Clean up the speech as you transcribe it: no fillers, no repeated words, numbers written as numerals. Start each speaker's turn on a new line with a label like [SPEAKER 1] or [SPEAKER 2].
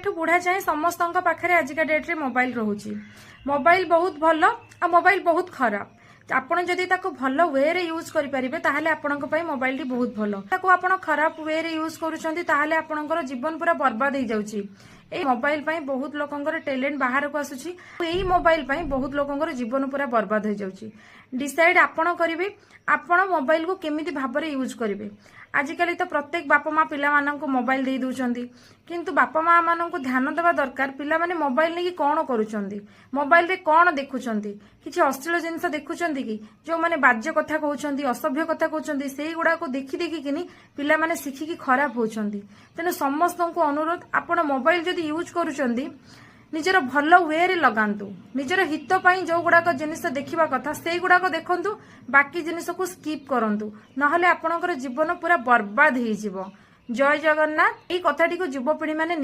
[SPEAKER 1] ठू बुढ़ा जाए समस्त पाखे आजिका डेट्रे मोबाइल रोचे। मोबाइल बहुत भल आ मोबाइल बहुत खराब। आपण जदि ताको भल वे रे यूज करि परिबे ताहाले आपणक पई मोबाइल टी बहुत भल। ताको आपण खराब वे रे यूज करूछंती ताहाले आपणकर जीवन पूरा बर्बाद हो जाउची। ए मोबाइल पई बहुत लोकंकर टैलेंट बाहर को आसुची। एई मोबाइल पई बहुत लोकंकर जीवन पूरा बर्बाद हो जाउची। डिसाइड आपण करिवे आपण मोबाइल को केमिति भाबरे यूज करिवे। आजिकली तो प्रत्येक बापा माँ पिला माननको मोबाइल दे दउचंती किंतु बापा माँ माननको ध्यान देवा दरकार पिला माने मोबाइल नै कोन करूचंती, मोबाइल रे कोन देखुचंती, किछि अश्लील जिंस देखुचंती कि जो माने बाज्य कथा कहउचंती, असभ्य कथा कहउचंती, सेही गुडा को देखि देखि किनी पिला माने सिखि कि खराब होचंती। तेने समस्तनको अनुरोध आपण मोबाइल जदि यूज करूचंती निजर भल वे रे लगांतु। निजर हित पई जो गुडाक जिनिस देखिबा कथा सेही गुडाक देखंतु, बाकी जिनिस को स्किप करंतु, नहले आपणकर जीवन पूरा बर्बाद हो जिवो। जय जगन्नाथ। एई कथाटी को युवपीढ़ी माने